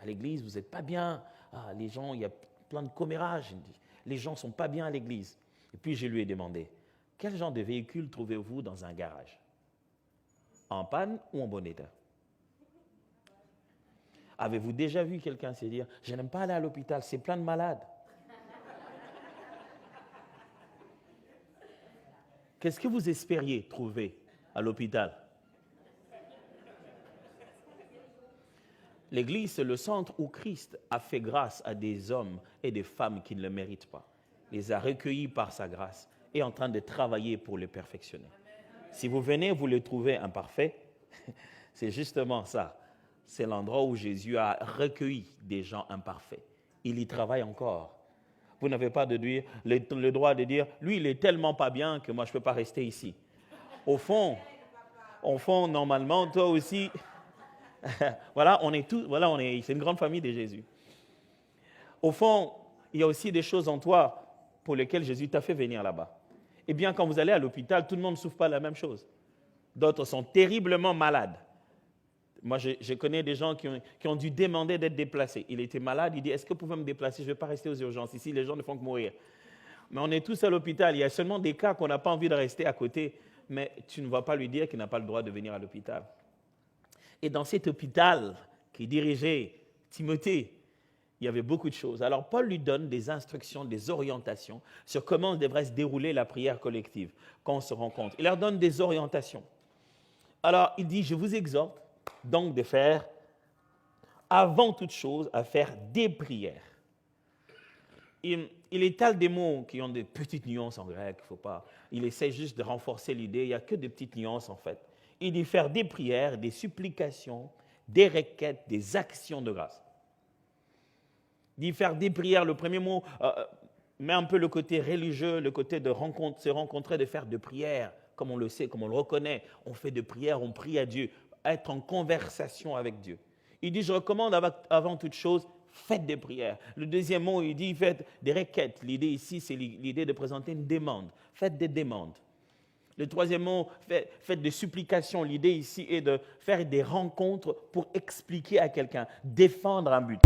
À l'église, vous n'êtes pas bien. Ah, les gens, il y a plein de commérages. Les gens ne sont pas bien à l'église. Et puis je lui ai demandé, quel genre de véhicule trouvez-vous dans un garage? En panne ou en bon état? Avez-vous déjà vu quelqu'un se dire, je n'aime pas aller à l'hôpital, c'est plein de malades? Qu'est-ce que vous espériez trouver à l'hôpital? L'Église, c'est le centre où Christ a fait grâce à des hommes et des femmes qui ne le méritent pas. Les a recueillis par sa grâce et est en train de travailler pour les perfectionner. Si vous venez, vous le trouvez imparfait, c'est justement ça. C'est l'endroit où Jésus a recueilli des gens imparfaits. Il y travaille encore. Vous n'avez pas le droit de dire, lui, il est tellement pas bien que moi, je ne peux pas rester ici. Au fond, normalement, toi aussi, voilà, c'est une grande famille de Jésus. Au fond, il y a aussi des choses en toi pour lesquelles Jésus t'a fait venir là-bas. Eh bien, quand vous allez à l'hôpital, tout le monde ne souffre pas la même chose. D'autres sont terriblement malades. Moi, je connais des gens qui ont dû demander d'être déplacés. Il était malade, il dit, est-ce que vous pouvez me déplacer? Je ne vais pas rester aux urgences. Ici, les gens ne font que mourir. Mais on est tous à l'hôpital. Il y a seulement des cas qu'on n'a pas envie de rester à côté. Mais tu ne vas pas lui dire qu'il n'a pas le droit de venir à l'hôpital. Et dans cet hôpital qui dirigeait Timothée, il y avait beaucoup de choses. Alors, Paul lui donne des instructions, des orientations sur comment devrait se dérouler la prière collective quand on se rencontre. Il leur donne des orientations. Alors, il dit, je vous exhorte donc de faire, avant toute chose, à faire des prières. Il étale des mots qui ont des petites nuances en grec, il essaie juste de renforcer l'idée, il n'y a que des petites nuances en fait. Il dit faire des prières, des supplications, des requêtes, des actions de grâce. Il dit faire des prières, le premier mot met un peu le côté religieux, le côté de se rencontrer, de faire de prières, comme on le sait, comme on le reconnaît. On fait de prières, on prie à Dieu, être en conversation avec Dieu. Il dit, je recommande avant toute chose, faites des prières. Le deuxième mot, il dit, faites des requêtes. L'idée ici, c'est l'idée de présenter une demande. Faites des demandes. Le troisième mot, faites des supplications. L'idée ici est de faire des rencontres pour expliquer à quelqu'un, défendre un but.